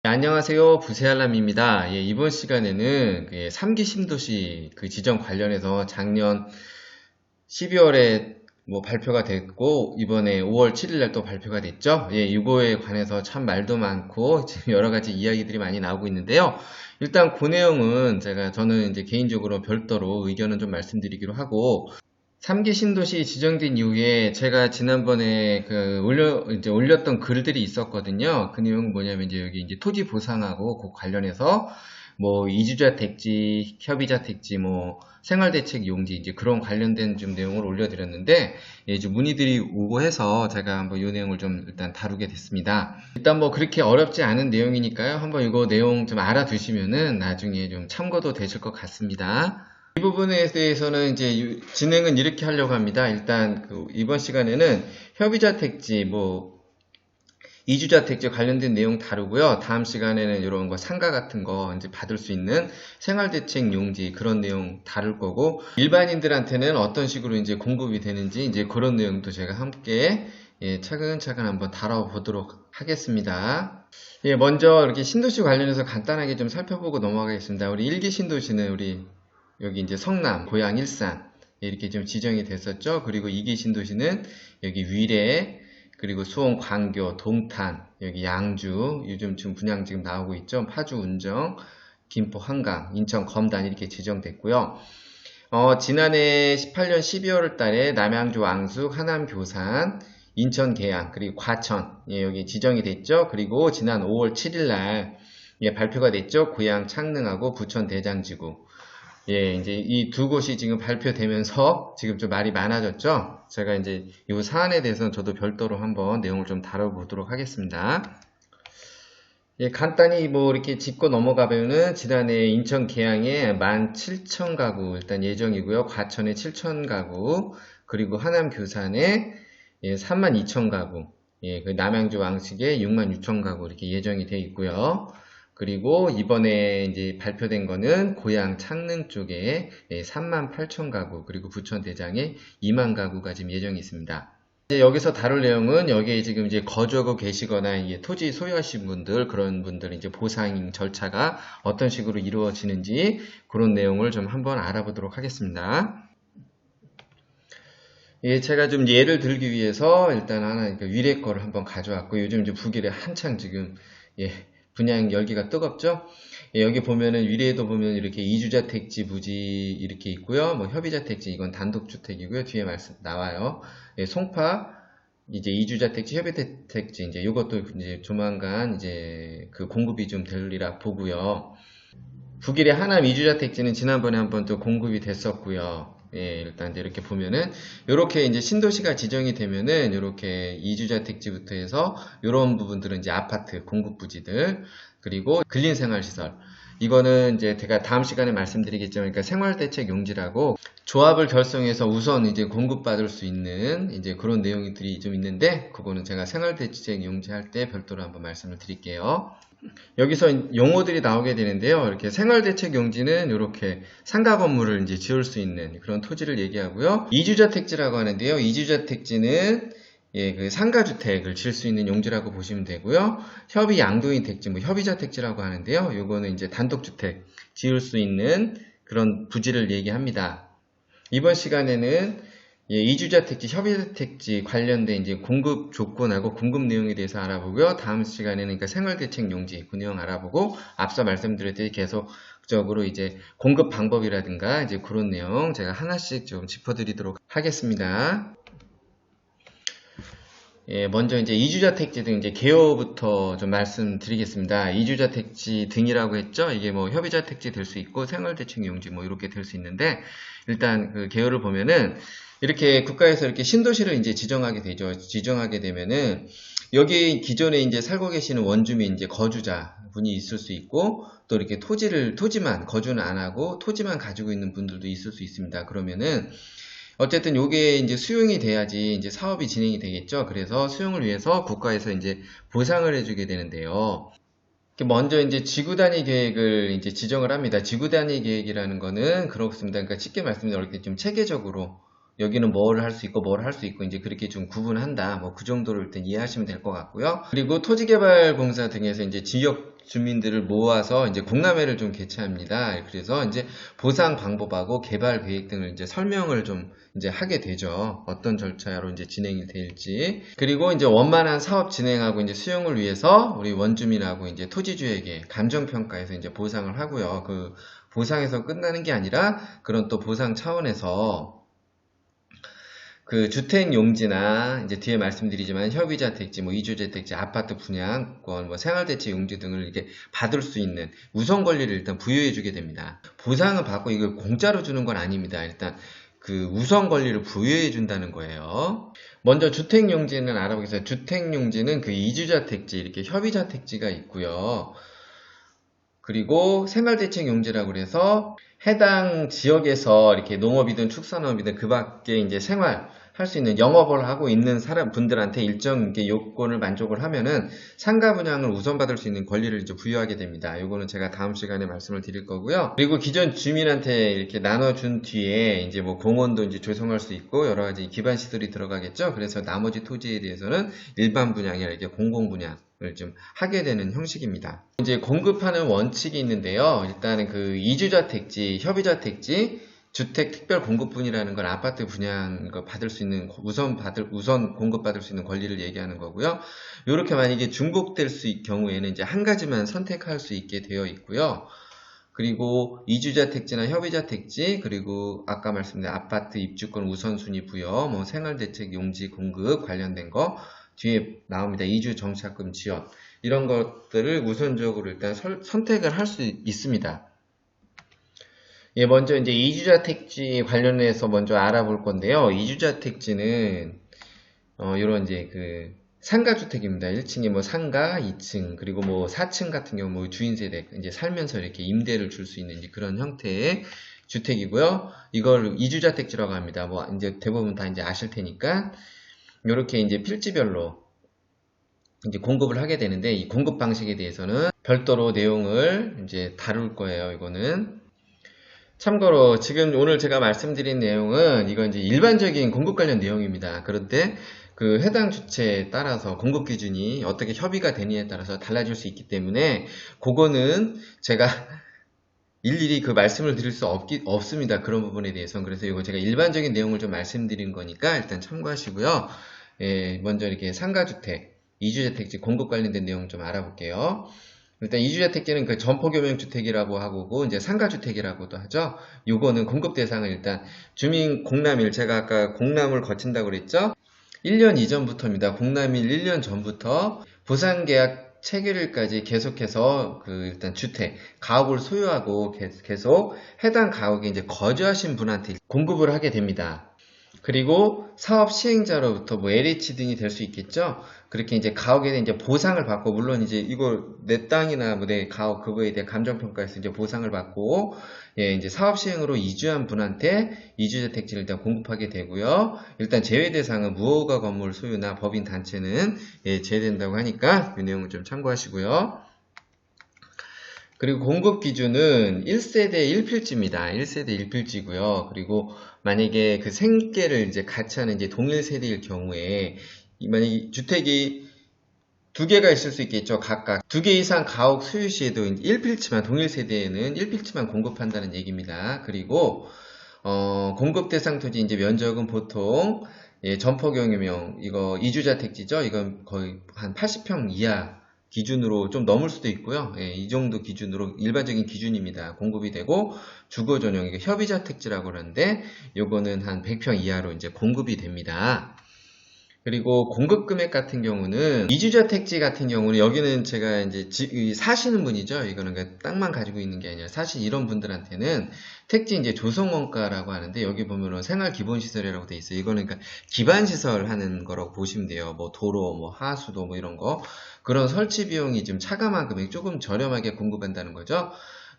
네, 안녕하세요. 부세알람입니다. 이번 시간에는 3기 신도시 지정 관련해서 작년 12월에 발표가 됐고, 이번에 5월 7일 날 또 발표가 됐죠. 이거에 관해서 참 말도 많고, 지금 여러 가지 이야기들이 많이 나오고 있는데요. 일단 그 내용은 저는 이제 개인적으로 별도로 의견은 좀 말씀드리기로 하고, 3기 신도시 지정된 이후에 제가 지난번에 이제 올렸던 글들이 있었거든요. 그 내용은 뭐냐면 이제 여기 이제 토지 보상하고 그 관련해서 이주자 택지, 협의자 택지, 생활대책 용지 이제 그런 관련된 좀 내용을 올려드렸는데 이제 문의들이 오고 해서 제가 한번 이 내용을 좀 일단 다루게 됐습니다. 일단 그렇게 어렵지 않은 내용이니까요. 한번 이거 내용 좀 알아두시면은 나중에 좀 참고도 되실 것 같습니다. 이 부분에 대해서는 이제 진행은 이렇게 하려고 합니다. 일단 이번 시간에는 협의자 택지, 이주자 택지 관련된 내용 다루고요. 다음 시간에는 이런 거 상가 같은 거 이제 받을 수 있는 생활대책 용지 그런 내용 다룰 거고, 일반인들한테는 어떤 식으로 이제 공급이 되는지 이제 그런 내용도 제가 함께 차근차근 한번 다뤄보도록 하겠습니다. 먼저 이렇게 신도시 관련해서 간단하게 좀 살펴보고 넘어가겠습니다. 우리 1기 신도시는 우리 여기 이제 성남, 고양, 일산 이렇게 좀 지정이 됐었죠. 그리고 2기 신도시는 여기 위례, 그리고 수원, 광교, 동탄, 여기 양주, 요즘 지금 분양 지금 나오고 있죠. 파주, 운정, 김포, 한강, 인천, 검단 이렇게 지정됐고요. 지난해 18년 12월 달에 남양주, 왕숙, 하남, 교산, 인천, 계양, 그리고 과천 여기 지정이 됐죠. 그리고 지난 5월 7일 날 발표가 됐죠. 고양, 창릉하고 부천, 대장지구. 이제 이 두 곳이 지금 발표되면서 지금 좀 말이 많아졌죠? 제가 이제 이 사안에 대해서는 저도 별도로 한번 내용을 좀 다뤄보도록 하겠습니다. 간단히 이렇게 짚고 넘어가면은 지난해 인천 계양에 17,000가구 일단 예정이고요. 과천에 7,000가구, 그리고 하남 교산에 32,000가구, 그 남양주 왕식에 66,000가구 이렇게 예정이 되어 있고요. 그리고 이번에 이제 발표된 거는 고양 창릉 쪽에 38,000가구, 그리고 부천 대장에 2만 가구가 지금 예정이 있습니다. 이제 여기서 다룰 내용은 여기에 지금 이제 거주하고 계시거나 토지 소유하신 분들, 그런 분들 이제 보상 절차가 어떤 식으로 이루어지는지 그런 내용을 좀 한번 알아보도록 하겠습니다. 제가 좀 예를 들기 위해서 일단 하나 위례 거를 한번 가져왔고, 요즘 이제 북일에 한창 지금 분양 열기가 뜨겁죠. 여기 보면은 위례에도 보면 이렇게 이주자 택지 부지 이렇게 있고요. 협의자 택지 이건 단독주택이고요. 뒤에 말씀 나와요. 송파 이제 이주자 택지, 협의자 택지 이제 이것도 이제 조만간 이제 공급이 좀 되리라 보고요. 북일의 하남 이주자 택지는 지난번에 한번 또 공급이 됐었고요. 일단 이렇게 보면은 이렇게 이제 신도시가 지정이 되면은 이렇게 이주자 택지부터 해서 이런 부분들은 이제 아파트 공급 부지들, 그리고 근린생활시설, 이거는 이제 제가 다음 시간에 말씀드리겠지만 그러니까 생활대책 용지라고 조합을 결성해서 우선 이제 공급받을 수 있는 이제 그런 내용들이 좀 있는데, 그거는 제가 생활대책 용지 할 때 별도로 한번 말씀을 드릴게요. 여기서 용어들이 나오게 되는데요. 이렇게 생활대책 용지는 이렇게 상가 건물을 이제 지을 수 있는 그런 토지를 얘기하고요. 이주자 택지라고 하는데요. 이주자 택지는 그 상가주택을 지을 수 있는 용지라고 보시면 되고요. 협의 양도인 택지, 협의자 택지라고 하는데요. 요거는 이제 단독주택 지을 수 있는 그런 부지를 얘기합니다. 이번 시간에는 이주자 택지, 협의자 택지 관련된 이제 공급 조건하고 공급 내용에 대해서 알아보고요. 다음 시간에는 그러니까 생활대책 용지 그 내용 알아보고, 앞서 말씀드렸듯이 계속적으로 이제 공급 방법이라든가 이제 그런 내용 제가 하나씩 좀 짚어드리도록 하겠습니다. 먼저 이제 이주자 택지 등 이제 개요부터 좀 말씀드리겠습니다. 이주자 택지 등이라고 했죠. 이게 협의자 택지 될 수 있고 생활대책 용지 이렇게 될 수 있는데, 일단 그 개요를 보면은 이렇게 국가에서 이렇게 신도시를 이제 지정하게 되죠. 지정하게 되면은 여기 기존에 이제 살고 계시는 원주민 이제 거주자 분이 있을 수 있고, 또 이렇게 토지만 거주는 안 하고 토지만 가지고 있는 분들도 있을 수 있습니다. 그러면은 어쨌든 요게 이제 수용이 돼야지 이제 사업이 진행이 되겠죠. 그래서 수용을 위해서 국가에서 이제 보상을 해주게 되는데요. 먼저 이제 지구 단위 계획을 이제 지정을 합니다. 지구 단위 계획이라는 거는 그렇습니다. 그러니까 쉽게 말씀드리면 이렇게 좀 체계적으로 여기는 뭐를 할 수 있고 뭐를 할 수 있고 이제 그렇게 좀 구분한다. 뭐 그 정도로 일단 이해하시면 될 것 같고요. 그리고 토지개발공사 등에서 이제 지역 주민들을 모아서 이제 공람회를 좀 개최합니다. 그래서 이제 보상 방법하고 개발 계획 등을 이제 설명을 좀 이제 하게 되죠. 어떤 절차로 이제 진행이 될지. 그리고 이제 원만한 사업 진행하고 이제 수용을 위해서 우리 원주민하고 이제 토지주에게 감정평가해서 이제 보상을 하고요. 그 보상에서 끝나는 게 아니라 그런 또 보상 차원에서 그 주택용지나 이제 뒤에 말씀드리지만 협의자 택지, 뭐 이주재 택지, 아파트 분양권, 뭐 생활대체 용지 등을 이렇게 받을 수 있는 우선 권리를 일단 부여해 주게 됩니다. 보상을 받고 이걸 공짜로 주는 건 아닙니다. 일단 그 우선 권리를 부여해 준다는 거예요. 먼저 주택용지는 알아보겠습니다. 주택용지는 그 이주자 택지, 이렇게 협의자 택지가 있고요. 그리고 생활대책용지라고 그래서 해당 지역에서 이렇게 농업이든 축산업이든 그 밖에 이제 생활할 수 있는 영업을 하고 있는 분들한테 일정 요건을 만족을 하면은 상가 분양을 우선 받을 수 있는 권리를 이제 부여하게 됩니다. 요거는 제가 다음 시간에 말씀을 드릴 거고요. 그리고 기존 주민한테 이렇게 나눠준 뒤에 이제 뭐 공원도 이제 조성할 수 있고 여러 가지 기반 시설이 들어가겠죠. 그래서 나머지 토지에 대해서는 일반 분양이나 이렇게 공공 분양을 좀 하게 되는 형식입니다. 이제 공급하는 원칙이 있는데요. 일단은 그 이주자 택지, 협의자 택지, 주택 특별 공급분이라는 건 아파트 분양 받을 수 있는 우선 공급받을 수 있는 권리를 얘기하는 거고요. 이렇게 만약에 중복될 경우에는 이제 한 가지만 선택할 수 있게 되어 있고요. 그리고 이주자 택지나 협의자 택지, 그리고 아까 말씀드린 아파트 입주권 우선순위 부여, 뭐 생활대책 용지 공급 관련된 거 뒤에 나옵니다. 이주 정착금 지원 이런 것들을 우선적으로 일단 선택을 할 수 있습니다. 예, 먼저 이제 이주자 택지 관련해서 먼저 알아볼 건데요. 이주자 택지는 이런 이제 그 상가주택입니다. 1층에 뭐 상가, 2층, 그리고 뭐 4층 같은 경우 뭐 주인세대 이제 살면서 이렇게 임대를 줄 수 있는 이제 그런 형태의 주택이고요. 이걸 이주자 택지라고 합니다. 뭐 이제 대부분 다 이제 아실 테니까 이렇게 이제 필지별로 이제 공급을 하게 되는데 이 공급 방식에 대해서는 별도로 내용을 이제 다룰 거예요. 이거는 참고로 지금 오늘 제가 말씀드린 내용은 이건 이제 일반적인 공급 관련 내용입니다. 그런데 그 해당 주체에 따라서 공급 기준이 어떻게 협의가 되느냐에 따라서 달라질 수 있기 때문에 그거는 제가 일일이 그 말씀을 드릴 수 없습니다. 그런 부분에 대해서는. 그래서 이거 제가 일반적인 내용을 좀 말씀드린 거니까 일단 참고하시고요. 예, 먼저 이렇게 상가주택, 이주자택지 공급 관련된 내용 좀 알아볼게요. 일단 이주자택지는 그 점포교명주택이라고 하고 이제 상가주택이라고도 하죠. 요거는 공급 대상은 일단 주민 공람일, 제가 아까 공람을 거친다고 그랬죠. 1년 이전부터입니다. 공람일 1년 전부터 보상계약 체결일까지 계속해서 그 일단 주택, 가옥을 소유하고 계속 해당 가옥에 이제 거주하신 분한테 공급을 하게 됩니다. 그리고 사업 시행자로부터 뭐 LH 등이 될 수 있겠죠. 그렇게 이제 가옥에 이제 보상을 받고, 물론 이제 이거 내 땅이나 뭐 내 가옥 그거에 대해 감정평가에서 이제 보상을 받고, 예, 이제 사업 시행으로 이주한 분한테 이주자 택지를 일단 공급하게 되고요. 일단 제외 대상은 무허가 건물 소유나 법인 단체는 예, 제외된다고 하니까 이 내용을 좀 참고하시고요. 그리고 공급 기준은 1세대 1필지입니다. 1세대 1필지고요. 그리고 만약에 그 생계를 이제 같이 하는 이제 동일 세대일 경우에 만약에 주택이 두 개가 있을 수 있겠죠. 각각 두 개 이상 가옥 소유 시에도 1필지만, 동일 세대에는 1필지만 공급한다는 얘기입니다. 그리고 공급 대상 토지 이제 면적은 보통 예, 점포경유명 이거 이주자 택지죠. 이건 거의 한 80평 이하 기준으로 좀 넘을 수도 있고요. 예, 이 정도 기준으로 일반적인 기준입니다. 공급이 되고, 주거 전용 이게 협의자 택지라고 하는데 요거는 한 100평 이하로 이제 공급이 됩니다. 그리고 공급 금액 같은 경우는 이주자 택지 같은 경우는 여기는 제가 이제 사시는 분이죠. 이거는 그러니까 땅만 가지고 있는 게 아니라 사실 이런 분들한테는 택지 이제 조성원가라고 하는데 여기 보면은 생활 기본 시설이라고 돼 있어요. 이거는 그러니까 기반 시설 하는 거라고 보시면 돼요. 뭐 도로, 뭐 하수도 뭐 이런 거. 그런 설치 비용이 좀 차감한 금액 조금 저렴하게 공급한다는 거죠.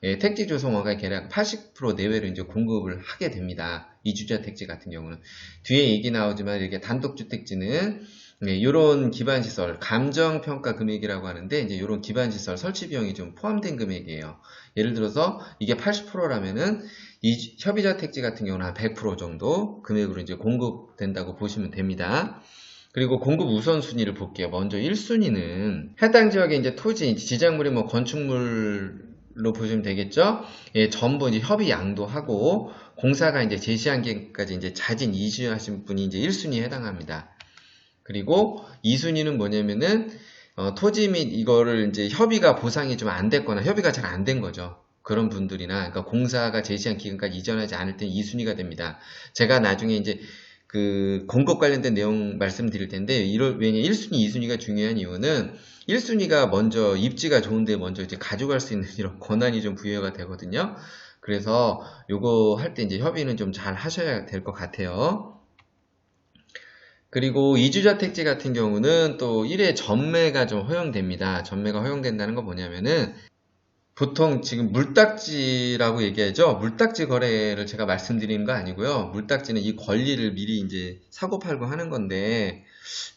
예, 택지 조성원가 계략 80% 내외로 이제 공급을 하게 됩니다. 이주자 택지 같은 경우는 뒤에 얘기 나오지만 이렇게 단독주택지는 네, 이런 기반시설, 감정평가 금액이라고 하는데, 이제 이런 기반시설 설치 비용이 좀 포함된 금액이에요. 예를 들어서 이게 80%라면은 이 협의자 택지 같은 경우는 한 100% 정도 금액으로 이제 공급된다고 보시면 됩니다. 그리고 공급 우선순위를 볼게요. 먼저 1순위는 해당 지역의 이제 토지, 지작물이 뭐 건축물로 보시면 되겠죠? 예, 전부 이제 협의 양도하고 공사가 이제 제시한 기간까지 이제 자진 이주하신 분이 이제 1순위에 해당합니다. 그리고 2순위는 뭐냐면은 토지 및 이거를 이제 협의가 보상이 좀 안 됐거나 협의가 잘 안 된 거죠. 그런 분들이나 그러니까 공사가 제시한 기간까지 이전하지 않을 때는 2순위가 됩니다. 제가 나중에 이제 그 공급 관련된 내용 말씀드릴 텐데 왜냐 1순위, 2순위가 중요한 이유는 1순위가 먼저 입지가 좋은데 먼저 이제 가져갈 수 있는 이런 권한이 좀 부여가 되거든요. 그래서 요거 할 때 이제 협의는 좀 잘 하셔야 될 것 같아요. 그리고 이주자 택지 같은 경우는 또 1회 전매가 좀 허용됩니다. 전매가 허용된다는 건 뭐냐면은 보통 지금 물딱지라고 얘기하죠. 물딱지 거래를 제가 말씀드리는 거 아니고요. 물딱지는 이 권리를 미리 이제 사고 팔고 하는 건데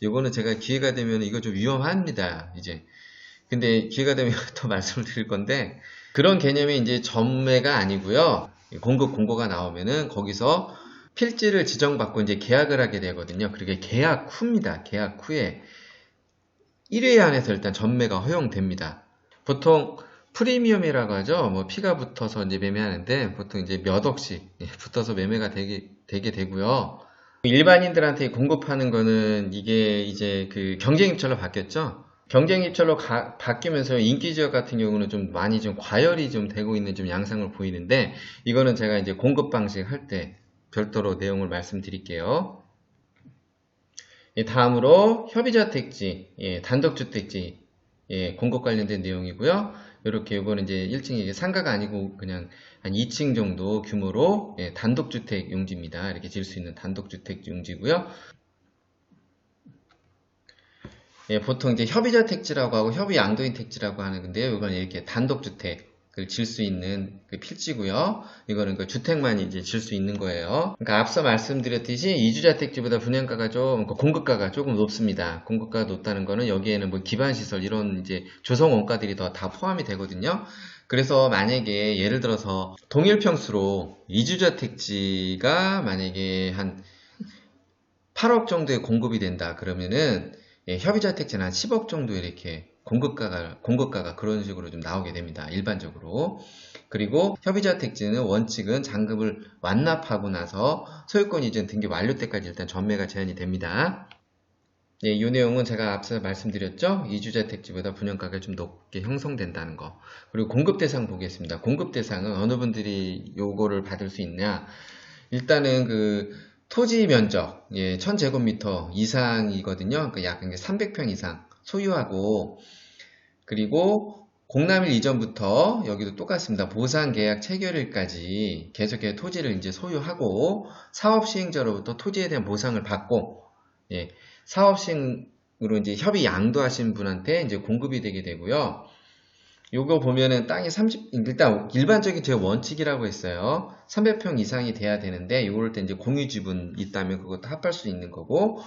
이거는 제가 기회가 되면 이거 좀 위험합니다. 이제 근데 기회가 되면 더 말씀을 드릴 건데 그런 개념이 이제 전매가 아니고요. 공고가 나오면은 거기서 필지를 지정받고 이제 계약을 하게 되거든요. 그게 계약 후입니다. 계약 후에 1회 안에서 일단 전매가 허용됩니다. 보통 프리미엄이라고 하죠. 뭐 피가 붙어서 이제 매매하는데 보통 이제 몇 억씩 붙어서 매매가 되게 되고요. 일반인들한테 공급하는 거는 이게 이제 그 경쟁입찰로 바뀌었죠. 경쟁입찰로 바뀌면서 인기지역 같은 경우는 좀 많이 좀 과열이 좀 되고 있는 좀 양상을 보이는데 이거는 제가 이제 공급 방식 할 때 별도로 내용을 말씀드릴게요. 예, 다음으로 협의자 택지, 예, 단독주택지, 예, 공급 관련된 내용이고요. 이렇게 이거는 이제 1층이 상가가 아니고 그냥 한 2층 정도 규모로 예, 단독주택 용지입니다. 이렇게 지을 수 있는 단독주택 용지고요. 예, 보통 이제 협의자 택지라고 하고 협의 양도인 택지라고 하는 건데요. 이건 이렇게 단독주택 을 질 수 있는 그 필지고요. 이거는 그 주택만 이제 질 수 있는 거예요. 그러니까 앞서 말씀드렸듯이 이주자 택지보다 분양가가 좀 공급가가 조금 높습니다. 공급가가 높다는 거는 여기에는 뭐 기반시설 이런 이제 조성 원가들이 다 포함이 되거든요. 그래서 만약에 예를 들어서 동일 평수로 이주자 택지가 만약에 한 8억 정도에 공급이 된다 그러면은 예, 협의자 택지는 한 10억 정도 이렇게 공급가가 그런 식으로 좀 나오게 됩니다. 일반적으로. 그리고 협의자 택지는 원칙은 잔금을 완납하고 나서 소유권 이전 등기 완료 때까지 일단 전매가 제한이 됩니다. 예, 이 내용은 제가 앞서 말씀드렸죠. 이주자 택지보다 분양가가 좀 높게 형성된다는 거. 그리고 공급 대상 보겠습니다. 공급 대상은 어느 분들이 요거를 받을 수 있냐. 일단은 그 토지 면적, 예, 1000제곱미터 이상이거든요. 그러니까 약 300평 이상 소유하고, 그리고 공람일 이전부터 여기도 똑같습니다. 보상계약 체결일까지 계속해서 토지를 이제 소유하고, 사업 시행자로부터 토지에 대한 보상을 받고, 예, 사업 시행으로 이제 협의 양도하신 분한테 이제 공급이 되게 되고요. 요거 보면은 땅이 일단 일반적인 제 원칙이라고 했어요. 300평 이상이 돼야 되는데, 요럴 때 이제 공유 지분 있다면 그것도 합할 수 있는 거고,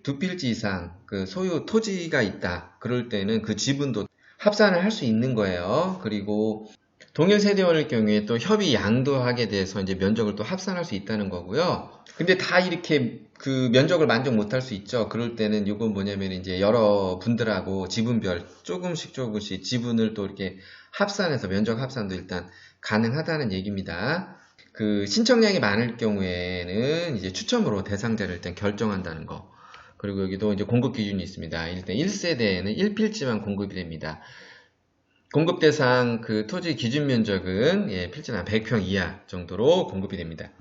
두 필지 이상 그 소유 토지가 있다. 그럴 때는 그 지분도 합산을 할 수 있는 거예요. 그리고 동일 세대원일 경우에 또 협의 양도하게 돼서 이제 면적을 또 합산할 수 있다는 거고요. 근데 다 이렇게 그 면적을 만족 못할 수 있죠. 그럴 때는 이건 뭐냐면 이제 여러 분들하고 지분별 조금씩 지분을 또 이렇게 합산해서 면적 합산도 일단 가능하다는 얘기입니다. 그 신청량이 많을 경우에는 이제 추첨으로 대상자를 일단 결정한다는 거. 그리고 여기도 이제 공급 기준이 있습니다. 일단 1세대에는 1필지만 공급이 됩니다. 공급 대상 그 토지 기준 면적은 예, 필지는 한 100평 이하 정도로 공급이 됩니다.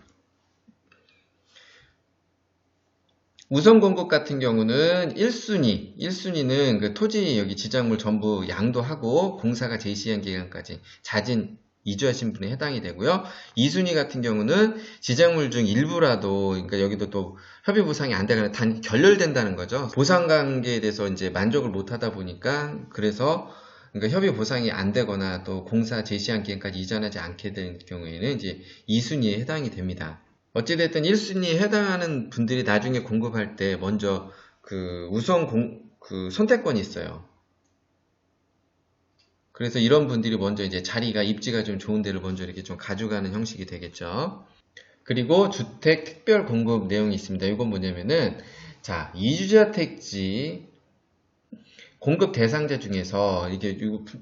우선 공급 같은 경우는 1순위는 그 토지 여기 지작물 전부 양도하고 공사가 제시한 기간까지 자진 이주하신 분에 해당이 되고요. 2순위 같은 경우는 지작물 중 일부라도, 그러니까 여기도 또 협의 보상이 안 되거나 결렬된다는 거죠. 보상 관계에 대해서 이제 만족을 못 하다 보니까 그래서 그러니까 협의 보상이 안 되거나 또 공사 제시한 기간까지 이전하지 않게 된 경우에는 이제 2순위에 해당이 됩니다. 어찌됐든 1순위에 해당하는 분들이 나중에 공급할 때 먼저 그 우선 선택권이 있어요. 그래서 이런 분들이 먼저 이제 자리가 입지가 좀 좋은 데를 먼저 이렇게 좀 가져가는 형식이 되겠죠. 그리고 주택 특별 공급 내용이 있습니다. 이건 뭐냐면은, 자, 이주자택지 공급 대상자 중에서 이게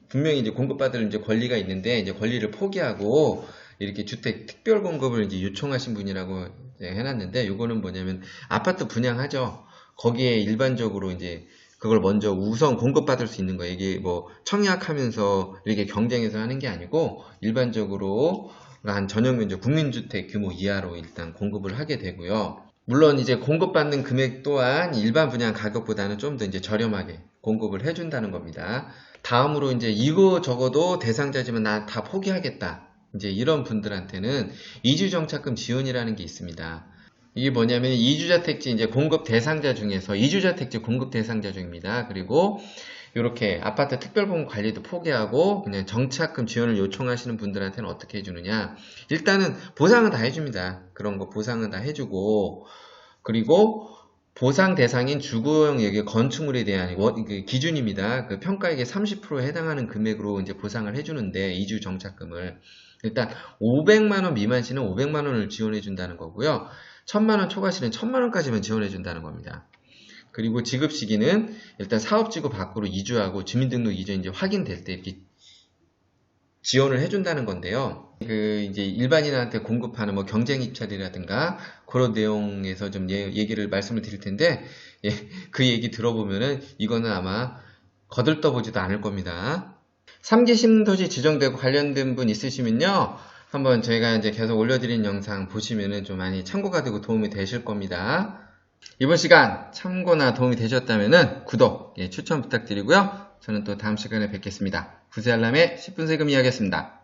분명히 이제 공급받을 이제 권리가 있는데, 이제 권리를 포기하고 이렇게 주택 특별 공급을 이제 요청하신 분이라고 이제 해놨는데, 요거는 뭐냐면 아파트 분양하죠. 거기에 일반적으로 이제 그걸 먼저 우선 공급받을 수 있는 거예요. 이게 뭐 청약하면서 이렇게 경쟁해서 하는 게 아니고 일반적으로 한 전용면적 국민주택 규모 이하로 일단 공급을 하게 되고요. 물론 이제 공급받는 금액 또한 일반 분양 가격보다는 좀 더 이제 저렴하게 공급을 해준다는 겁니다. 다음으로 이제 이거 적어도 대상자지만 나 다 포기하겠다. 이제 이런 분들한테는 이주정착금 지원이라는 게 있습니다. 이게 뭐냐면 이주자택지 이제 공급 대상자 중에서 이주자택지 공급 대상자 중입니다. 그리고 이렇게 아파트 특별공급 관리도 포기하고 그냥 정착금 지원을 요청하시는 분들한테는 어떻게 해주느냐? 일단은 보상은 다 해줍니다. 그런 거 보상은 다 해주고, 그리고 보상 대상인 주거용 건축물에 대한 기준입니다. 그 평가액의 30%에 해당하는 금액으로 이제 보상을 해주는데 이주 정착금을 일단 500만 원 미만 시는 500만 원을 지원해 준다는 거고요. 1000만 원 초과 시는 1000만 원까지만 지원해 준다는 겁니다. 그리고 지급 시기는 일단 사업지구 밖으로 이주하고 주민등록 이전 이제 확인될 때 이렇게 지원을 해준다는 건데요. 그 이제 일반인한테 공급하는 뭐 경쟁 입찰이라든가 그런 내용에서 좀 얘기를 말씀을 드릴 텐데, 예, 그 얘기 들어보면은 이거는 아마 거들떠보지도 않을 겁니다. 3기 신도시 지정되고 관련된 분 있으시면요, 한번 저희가 이제 계속 올려드린 영상 보시면은 좀 많이 참고가 되고 도움이 되실 겁니다. 이번 시간 참고나 도움이 되셨다면은 구독, 추천 부탁드리고요. 저는 또 다음 시간에 뵙겠습니다. 구세알람의 10분 세금 이야기였습니다.